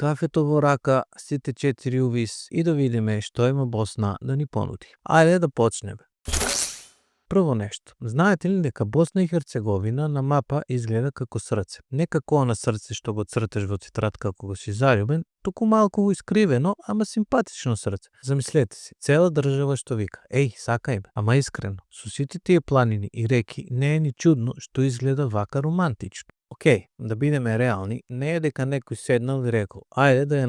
кафето во рака, сите 4 увис и да видиме што има Босна да ни понуди. Ајде да почнеме. Прво нешто, знаете ли дека Босна и Херцеговина на мапа изгледа како срце? Не како она срце што го црташ во тетрадка кога си заљубен, туку малку искривено, ама симпатично срце. Замислете си, цела држава што вика, еј, сакај ме, ама искрено, со сите тие планини и реки не е ни чудно што изгледа вака романтично. Океј, да бидеме реални, не е дека некој седнал и рекол, ајде да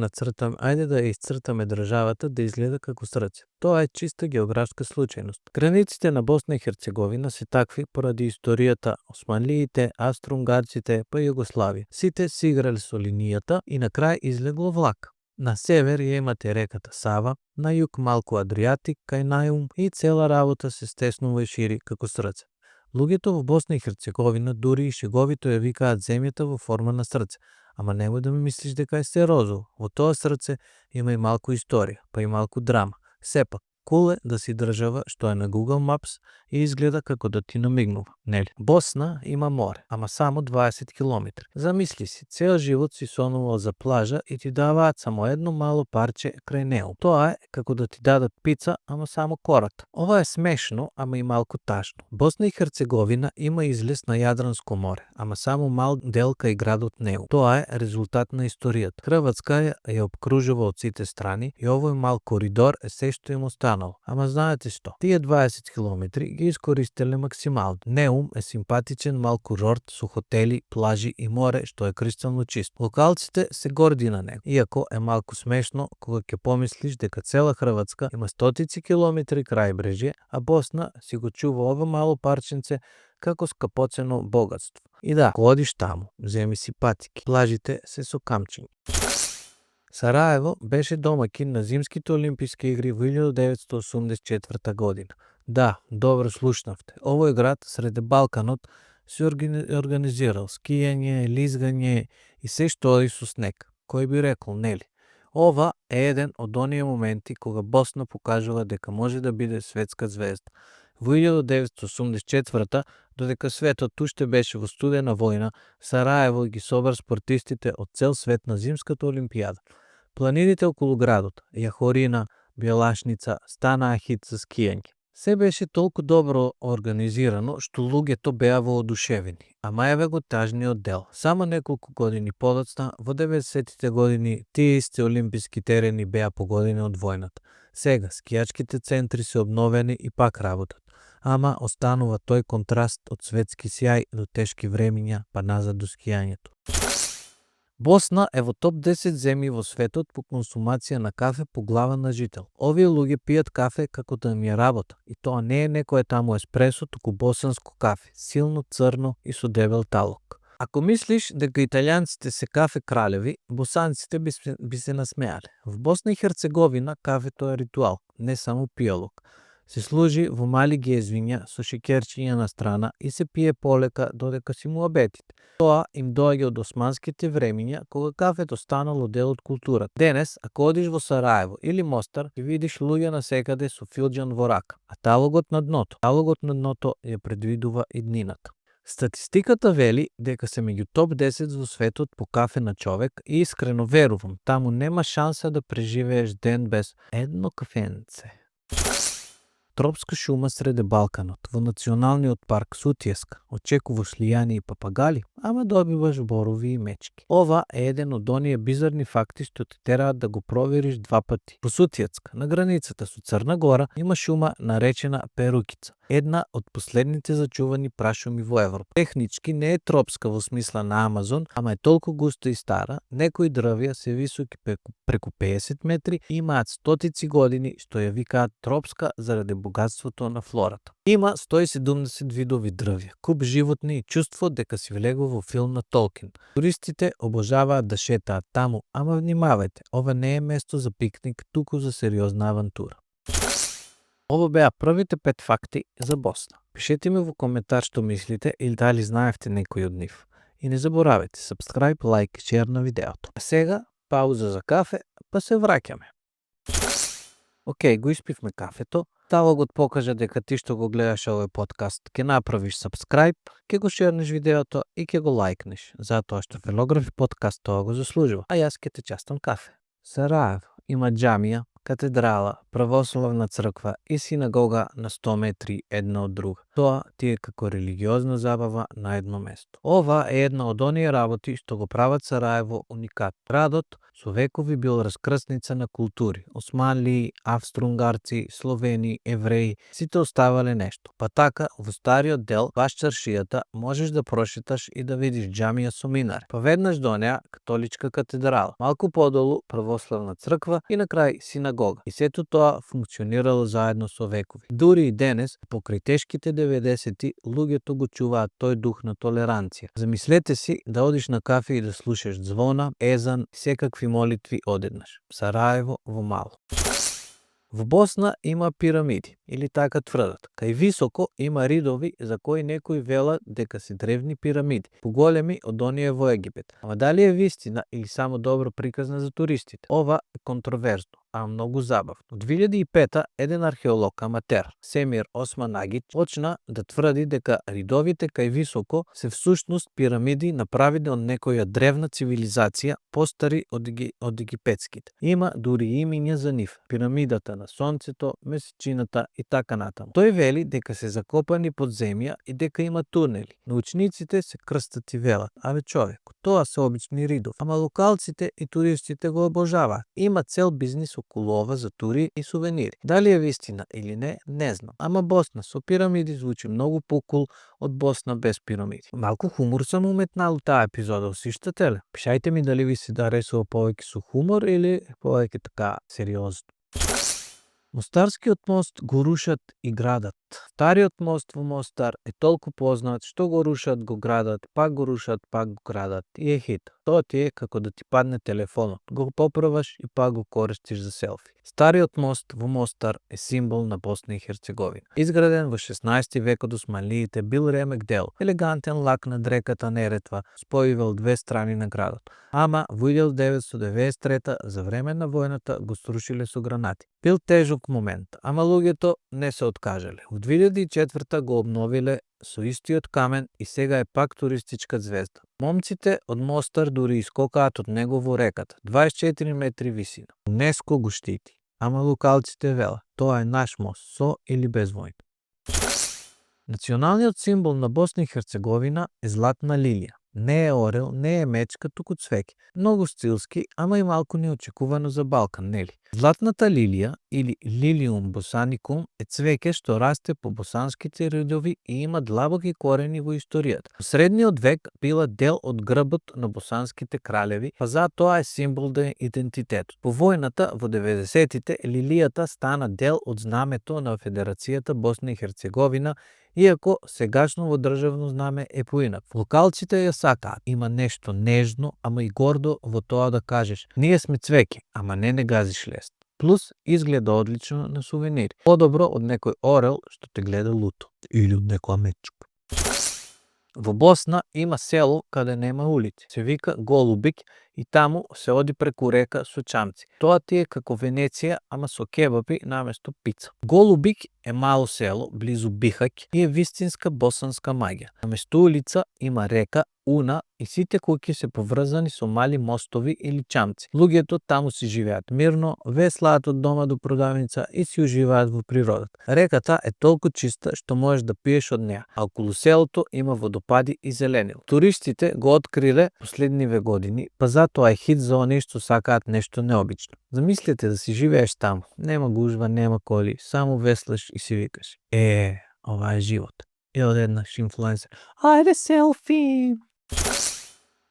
ја исцртаме државата да изгледа како срце. Тоа е чиста географска случајност. Границите на Босна и Херцеговина се такви поради историјата османлиите, австро-унгарците, па Југославија. Сите си играле со линијата и на крај излегло влак. На север ја имате реката Сава, на југ малку Адријатик, кај Најум и цела работа се стеснува и шири како срце. Луѓето во Босна и Херцеговина дури и шеговито ја викаат земјата во форма на срце, ама немој да ми мислиш дека е се розово. Во тоа срце има и малку историја, па и малку драма. Сепак, кул е да си држава што е на Google Maps и изгледа како да ти намигнува, нели? Босна има море, ама само 20 километри. Замисли си, цел живот си сонувал за плажа и ти даваат само едно мало парче крај него. Тоа е како да ти дадат пица, ама само кората. Ова е смешно, ама и малку тажно. Босна и Херцеговина има излез на Јадранско море, ама само мал дел кај градот него. Тоа е резултат на историјата. Хрватска ја обкружува од сите страни и овој мал коридор е се што им останало. Ама знаете што? Тие 20 километри ги искористеле максимално. Неум е симпатичен мал курорт со хотели, плажи и море што е кристално чисто. Локалците се горди на него. Иако е малку смешно кога ќе помислиш дека цела Хрватска има стотици километри крајбрежје, а Босна си го чува ова мало парченце како скапоцено богатство. И да, ако одиш таму, земи си патики. Плажите се со камчиња. Сараево беше домакин на Зимските олимписки игри во 1984 година. Да, добро слушнавте. Овој град среде Балканот се организирал скијање, лизгање и се што оди со снег. Кој би рекол, нели? Ова е еден од оние моменти кога Босна покажува дека може да биде светска звезда. Во 1984 додека светот уште беше во студена војна, Сараево ги собра спортистите од цел свет на Зимската олимпијада. Планините околу градот, Јахорина, Бјелашница, станаа хит за скијање. Се беше толку добро организирано што луѓето беа воодушевени, ама еве го тажниот дел. Само неколку години подоцна, во 90-тите години, тие исти олимписки терени беа погодени од војната. Сега скијачките центри се обновени и пак работат. Ама останува тој контраст од светски сјај до тешки времиња, па назад до скијањето. Босна е во топ 10 земји во светот по консумација на кафе по глава на жител. Овие луѓе пијат кафе како да им е работа, и тоа не е некое таму еспресо, туку босанско кафе, силно црно и со дебел талок. Ако мислиш дека италијанците се кафе кралеви, босанците би се насмеале. В Босна и Херцеговина кафето е ритуал, не само пијалок. Се служи во мали гезвиња со шекерчиња на страна и се пие полека додека си муабетите. Тоа им доаѓа од османските времиња кога кафето станало дел од културата. Денес, ако одиш во Сараево или Мостар, ќе видиш луѓе насекаде со филџан во рака, а талогот на дното ја предвидува иднината. Статистиката вели дека се меѓу топ 10 во светот по кафе на човек и искрено верувам, таму нема шанса да преживееш ден без едно кафенце. Тропска шума среде Балканот, во националниот парк Сутјеска, очекуваш лијани и папагали, ама добиваш борови и мечки. Ова е еден од оние бизарни факти што те тераат да го провериш 2 пати. Во Сутјецка, на границата со Црна Гора, има шума наречена Перукица, една од последните зачувани прашуми во Европа. Технички не е тропска во смисла на Амазон, ама е толку густа и стара, некои дрвја се високи преку 50 метри и имаат стотици години што ја викаат тропска заради богатството на флората. Има 170 видови дрвја, куп животни и чувство дека си влегол во филм на Толкин. Туристите обожаваат да шетаат таму, ама внимавајте, ова не е место за пикник, туку за сериозна авантура. Ово беа првите 5 факти за Босна. Пишете ми во коментар што мислите или дали знаевте некој од нив. И не заборавајте subscribe, лайк, шер на видеото. А сега пауза за кафе, па се враќаме. Океј, го испивме кафето. Талогот покажа дека ти што го гледаш овој подкаст, ќе направиш subscribe, ќе го шернеш видеото и ќе го лајкнеш, затоа што Филографи подкаст тоа го заслужува, а јас ќе те частам кафе. Сараево има џамија, катедрала, православна црква и синагога на 100 метри една од друга. Тоа ти е како религиозна забава на едно место. Ова е една од оние работи што го прават Сараево уникат. Градот со векови бил раскрсница на култури. Османли, австро-унгарци, словени, евреи, сите оставале нешто. Па така, во стариот дел, баш чаршијата, можеш да прошеташ и да видиш џамија со минаре. Па веднаш до неа католичка катедрала, малку подолу православна црква и на крај синагога. И сето тоа функционирало заедно со векови. Дури и денес, покрај тешките 90-ти, луѓето го чуваат тој дух на толеранција. Замислете си да одиш на кафе и да слушаш звона, езан и секакви молитви одеднаш. Сараево во мало. Во Босна има пирамиди, или така тврдат. Кај високо има ридови за кои некои велат дека се древни пирамиди, поголеми од оние во Египет. Ама дали е вистина или само добро приказна за туристите? Ова е контроверзно, а многу забавно. Од 2005 еден археолог аматер, Семир Осман Агич, почна да тврди дека ридовите кај високо се всушност пирамиди направени од некоја древна цивилизација, постари од египетските. Има дури имиња за нив: пирамидата на сонцето, месечината и така натаму. Тој вели дека се закопани под земја и дека има тунели. Научниците се крстат и велат: аве човеко, тоа се обични ридови. Ама локалците и туристите го обожаваат. Има цел бизнис околу ова за тури и сувенири. Дали е вистина или не, не знам. Ама Босна со пирамиди звучи многу покул од Босна без пирамиди. Малку хумор сам уметнал таа епизода, усиштате ли? Пишајте ми дали ви се даресува повеќе со хумор или повеќе така сериозно. Мостарскиот мост го рушат и градат. Стариот мост во Мостар е толку познат што го рушат, го градат, пак го рушат, пак го градат и е хит. Тоа ти е како да ти падне телефонот, го поправаш и пак го користиш за селфи. Стариот мост во Мостар е символ на Босна и Херцеговина. Изграден во 16 век од османлиите, бил ремек дел, елегантен лак над реката Неретва, спојувал две страни на градот. Ама во 1993 за време на војната го срушиле со гранати. Бил тежок момент, ама луѓето не се откажале. Во 2004 го обновиле со истиот камен и сега е пак туристичка звезда. Момците од Мостар дури искокаат од него во реката, 24 метри висина. УНЕСКО го штити, ама локалците вела: тоа е наш мост, со или без војна. Националниот символ на Босна и Херцеговина е златна лилија. Не е орел, не е мечка, туку цвеќе. Многу стилски, ама и малку неочекувано за Балкан, нели? Златната лилија или Лилиум босаникум е цвеќе што расте по босанските ридови и има длабоки корени во историјата. Во средниот век била дел од грбот на босанските кралеви, па затоа е символ на идентитетот. По војната во 90-тите лилијата стана дел од знамето на Федерацијата Босна и Херцеговина, иако сегашно во државно знаме е поинак. Локалците ја сакаат. Има нешто нежно, ама и гордо во тоа да кажеш: ние сме цвеќе, ама не газиш лест. Плюс изгледа одлично на сувенири. Подобро од некој орел што те гледа луто. Или од некоја мечка. Во Босна има село каде нема улици. Се вика Голубик и таму се оди преку река со чамци. Тоа ти е како Венеција, ама со кебапи наместо пица. Голубик е мало село близу Бихаќ и е вистинска босанска магија. Наместо улица има река Уна и сите куќи се поврзани со мали мостови или чамци. Луѓето таму си живеат мирно, веслаат од дома до продавница и си уживаат во природата. Реката е толку чиста што можеш да пиеш од неа, а околу селото има водопади и зеленило. Туристите го откриле последниве години, па затоа е хит за оние што сакаат нешто необично. Замислете да си живееш таму. Нема гужва, нема коли, само веслаш и си викаш: ова е живот. И одеднаш инфлуенсер: ајде селфи!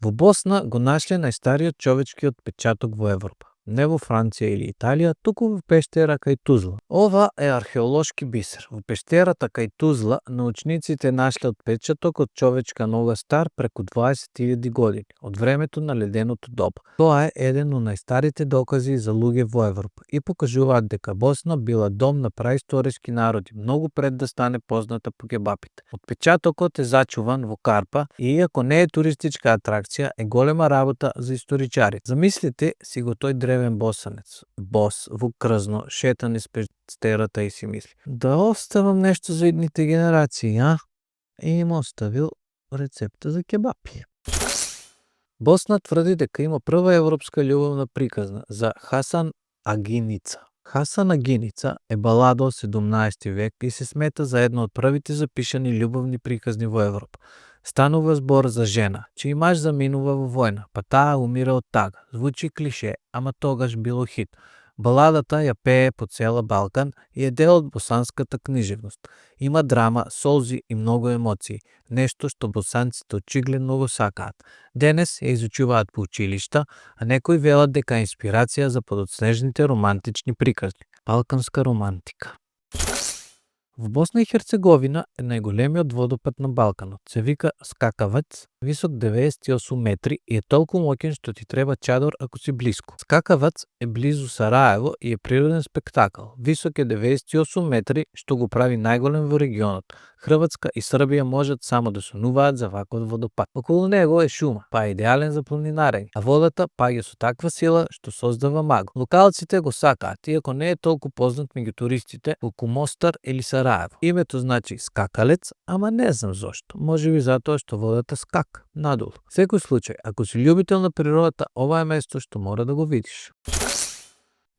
Во Босна го нашле најстариот човечки отпечаток во Европа. Не во Франција или Италија, туку во пештера кај Тузла. Ова е археолошки бисер. Во пештерата кај Тузла научниците нашле отпечаток од човечка нога стар преку 20.000 години, од времето на леденото доба. Тоа е еден од најстарите докази за луѓе во Европа и покажуваат дека Босна била дом на праисториски народи, многу пред да стане позната по кебапите. Отпечатокот е зачуван во карпа и иако не е туристичка атракција, е голема работа за историчари. Замислите си го тој древен древен босанец. Бос во крзно шета низ пестерата и си мисли: да оставам нешто за идните генерации, а? И им оставил рецепта за кебапи. Босна тврди дека има прва европска љубовна приказна за Хасан Агиница. Хасан Агиница е балада од 17 век и се смета за една од првите запишани љубовни приказни во Европа. Станува збор за жена, чиј маж заминува во војна, па таа умира од тага. Звучи клише, ама тогаш било хит. Баладата ја пее по цела Балкан и е дел од босанската книжевност. Има драма, солзи и многу емоции, нешто што босанците очигледно го сакаат. Денес ја изучуваат по училишта, а некои велат дека е инспирација за подоцнежните романтични приказни. Балканска романтика. Во Босна и Херцеговина е најголемиот водопад на Балканот. Се вика Скакавац, висок 98 метри и е толку моќен што ти треба чадор ако си блиску. Скакавац е близу Сараево и е природен спектакл. Висок е 98 метри, што го прави најголем во регионот. Хрватска и Србија можат само да сонуваат за ваков водопад. Околу него е шума, па е идеален за планинарење, а водата паѓа со таква сила што создава магу. Локалците го сакаат, иако не е толку познат меѓу туристите колку Мостар или Сараево. Името значи скакалец, ама не знам зошто. Можеби затоа што водата скака надолу. Секој случај, ако си љубител на природата, ова е место што мора да го видиш.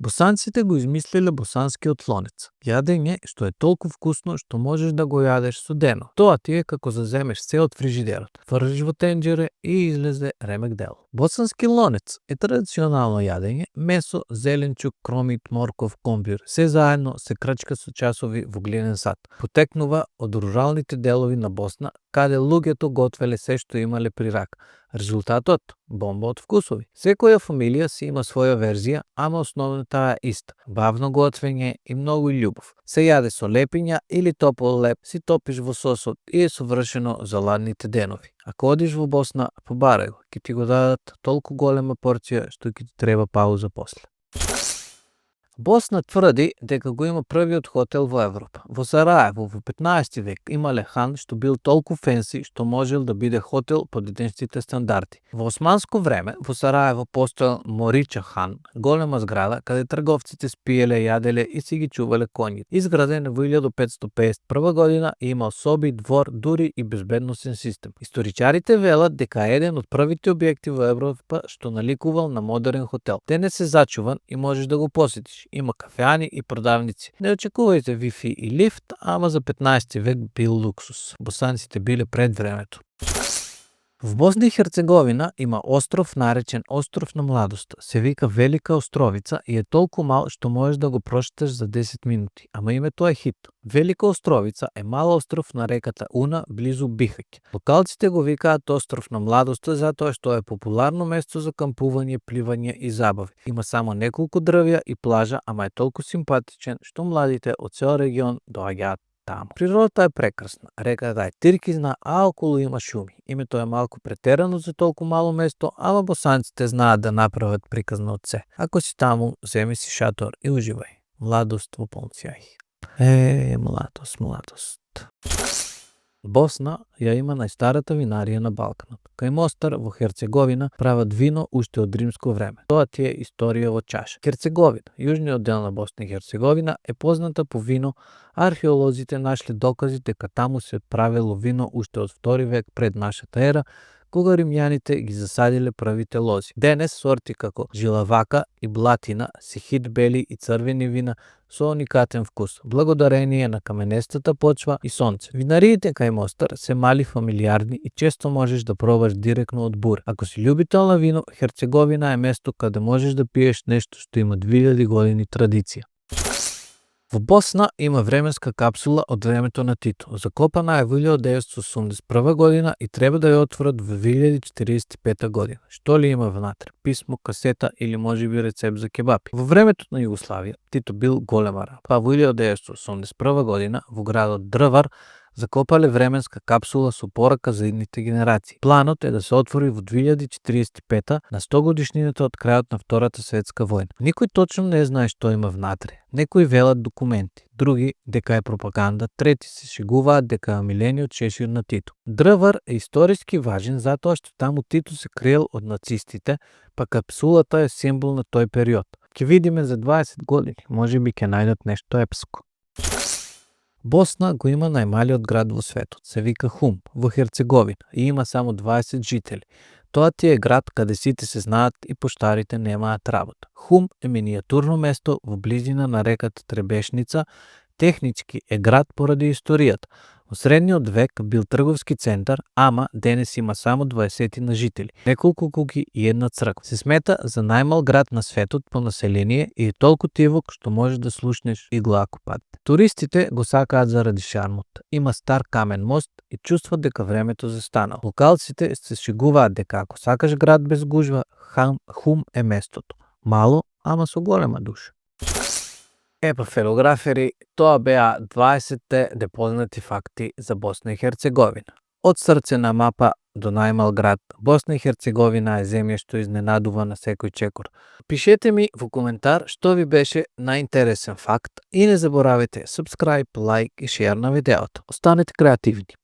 Босанците го измислиле босанскиот лонец. Јадење што е толку вкусно што можеш да го јадеш студено. Тоа ти е како заземеш се од фрижидерот, фржиш во тенџере и излезе ремек дел. Босански лонец е традиционално јадење, месо, зеленчук, кромит, морков, комбир, се заедно се крачка со часови во глинен сад. Потекнува од руралните делови на Босна, каде луѓето готвеле се што имале при рака. Резултатот – бомба од вкусови. Секоја фамилија си има своја верзија, ама основната е иста. Бавно готвење и многу љубов. Се јаде со лепиња или топол леп, си топиш во сосот и е совршено за ладните денови. Ако одиш во Босна, побарај го, ќе ти го дадат толку голема порција што ќе ти треба пауза после. Босна тврди дека го има првиот хотел во Европа. Во Сараево во 15 век имале хан што бил толку фенси што можел да биде хотел по денешните стандарди. Во османско време во Сараево постоел Морича хан, голема зграда каде трговците спиеле, јаделе и си ги чувале коњи. Изграден во 1551 година и имал соби, двор, дури и безбедносен систем. Историчарите велат дека е еден од првите објекти во Европа што наликувал на модерен хотел. Денес е зачуван и можеш да го посетиш. Има кафеани и продавници. Не очекувајте Wi-Fi и лифт, ама за 15 век бил луксус. Босанците биле пред времето. В Босна и Херцеговина има остров наречен Остров на младоста. Се вика Велика Островица и е толку мал што можеш да го прошеташ за 10 минути. Ама името е хит. Велика Островица е мал остров на реката Уна близу Бихаќ. Локалците го викаат Остров на младоста затоа што е популарно место за кампување, пливање и забави. Има само неколку дрвја и плажа, ама е толку симпатичен што младите од цел регион доаѓаат таму. Природата е прекрасна, реката е тиркизна, а околу има шуми. Името е малку претерано за толку мало место, ама босанците знаат да направат приказна од се. Ако си таму, земи си шатор и уживај. Младост во полн сјај. Младост. Босна ја има најстарата винарија на Балканот. Кај Мостар во Херцеговина прават вино уште од римско време. Тоа ти е историја во чаша. Херцеговина, јужниот дел на Босна и Херцеговина, е позната по вино. Археолозите нашле докази дека таму се правело вино уште од 2 век пред нашата ера, кога римјаните ги засадиле првите лози. Денес сорти како жилавака и блатина се хит бели и црвени вина со уникатен вкус, благодарение на каменестата почва и сонце. Винариите кај Мостар се мали, фамилиарни и често можеш да пробаш директно од бур. Ако си љубител на вино, Херцеговина е место каде можеш да пиеш нешто што има 2000 години традиција. Во Босна има временска капсула од времето на Тито. Закопана е во 1981 година и треба да ја отворат во 2045 година. Што ли има внатре? Писмо, касета или можеби рецепт за кебапи. Во времето на Југославија Тито бил големара, па во 1981 година во градот Дрвар Закопале временска капсула со порака за идните генерации. Планот е да се отвори во 2045 на 100 годишнината од крајот на Втората светска војна. Никој точно не знае што има внатре. Некои велат документи, други дека е пропаганда, трети се шегуваат дека е милениот шешир на Тито. Дрвар е историски важен затоа што таму Тито се криел од нацистите, па капсулата е символ на тој период. Ќе видиме за 20 години, можеби ќе најдат нешто епско. Босна го има најмалиот град во светот, се вика Хум, во Херцеговина, и има само 20 жители. Тоа ти е град каде сите се знаат и поштарите немаат работа. Хум е минијатурно место во близина на реката Требешница, технички е град поради историјата. Во средниот век бил трговски центар, ама денес има само 20 на жители, неколку куќи и една црква. Се смета за најмал град на светот по население и е толку тивок што можеш да слушнеш игла ако падне. Туристите го сакаат заради шармот. Има стар камен мост и чувстват дека времето застанало. Локалците се шегуваат дека ако сакаш град без гужва, Хум е местото. Мало, ама со голема душа. Епа, фелографери, тоа беа 20 непознати факти за Босна и Херцеговина. Од срце на мапа до најмал град, Босна и Херцеговина е земја што изненадува на секој чекор. Пишете ми во коментар што ви беше најинтересен факт и не заборавајте subscribe, лайк и шер на видеото. Останете креативни.